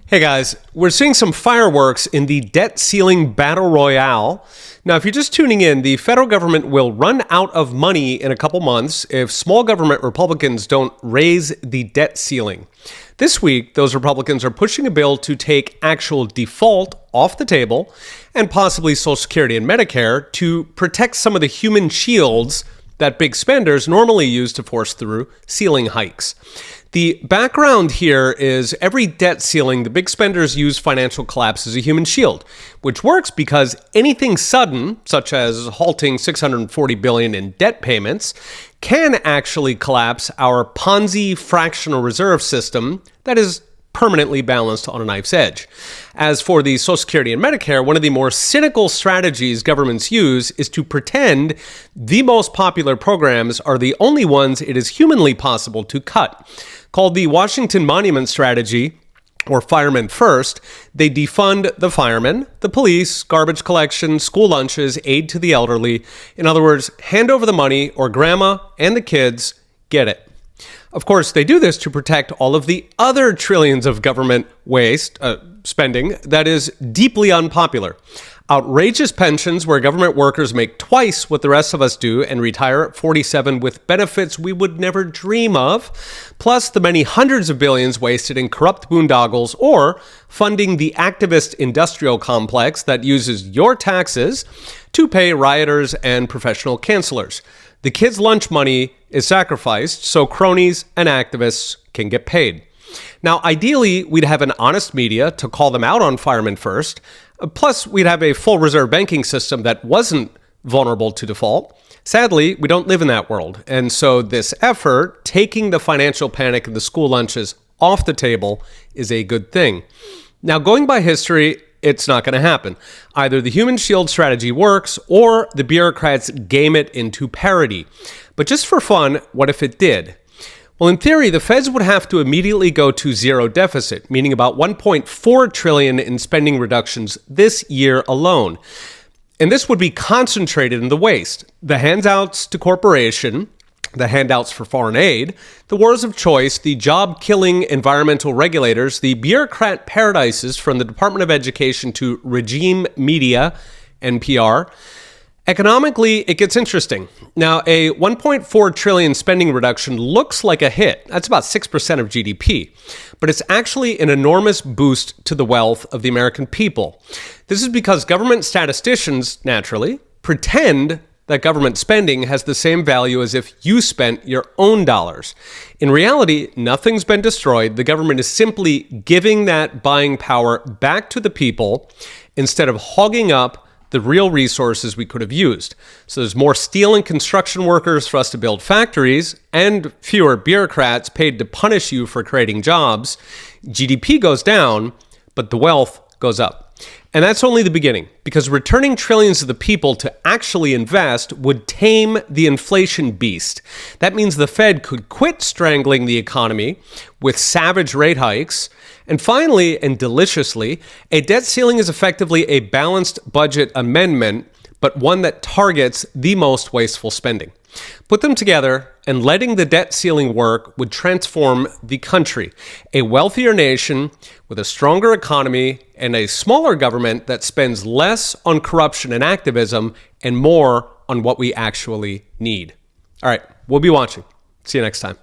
Hey guys, we're seeing some fireworks in the debt ceiling Battle Royale. Now, if you're just tuning in, the federal government will run out of money in a couple months if small government Republicans don't raise the debt ceiling. This week, those Republicans are pushing a bill to take actual default off the table and possibly Social Security and Medicare to protect some of the human shields that big spenders normally use to force through ceiling hikes. The background here is every debt ceiling, the big spenders use financial collapse as a human shield, which works because anything sudden, such as halting $640 billion in debt payments, can actually collapse our Ponzi fractional reserve system that is permanently balanced on a knife's edge. As for the Social Security and Medicare, one of the more cynical strategies governments use is to pretend the most popular programs are the only ones it is humanly possible to cut. Called the Washington Monument Strategy, or Firemen First, they defund the firemen, the police, garbage collection, school lunches, aid to the elderly. In other words, hand over the money or grandma and the kids get it. Of course, they do this to protect all of the other trillions of government spending that is deeply unpopular. Outrageous pensions where government workers make twice what the rest of us do and retire at 47 with benefits we would never dream of, plus the many hundreds of billions wasted in corrupt boondoggles or funding the activist industrial complex that uses your taxes to pay rioters and professional cancelers. The kids' lunch money is sacrificed so cronies and activists can get paid. Now, ideally, we'd have an honest media to call them out on Firemen First. Plus, we'd have a full reserve banking system that wasn't vulnerable to default. Sadly, we don't live in that world. And so this effort, taking the financial panic and the school lunches off the table, is a good thing. Now, going by history, it's not going to happen. Either the human shield strategy works or the bureaucrats game it into parody. But just for fun, what if it did? Well, in theory, the feds would have to immediately go to zero deficit, meaning about $1.4 trillion in spending reductions this year alone. And this would be concentrated in the waste, the handouts to corporation, the handouts for foreign aid, the wars of choice, the job-killing environmental regulators, the bureaucrat paradises from the Department of Education to regime media, NPR. Economically, it gets interesting. Now, a $1.4 trillion spending reduction looks like a hit. That's about 6% of GDP. But it's actually an enormous boost to the wealth of the American people. This is because government statisticians, naturally, pretend that government spending has the same value as if you spent your own dollars. In reality, nothing's been destroyed. The government is simply giving that buying power back to the people instead of hogging up the real resources we could have used. So there's more steel and construction workers for us to build factories and fewer bureaucrats paid to punish you for creating jobs. GDP goes down, but the wealth goes up. And that's only the beginning, because returning trillions to the people to actually invest would tame the inflation beast. That means the Fed could quit strangling the economy with savage rate hikes. And finally, and deliciously, a debt ceiling is effectively a balanced budget amendment, but one that targets the most wasteful spending. Put them together, and letting the debt ceiling work would transform the country. A wealthier nation with a stronger economy and a smaller government that spends less on corruption and activism and more on what we actually need. All right, we'll be watching. See you next time.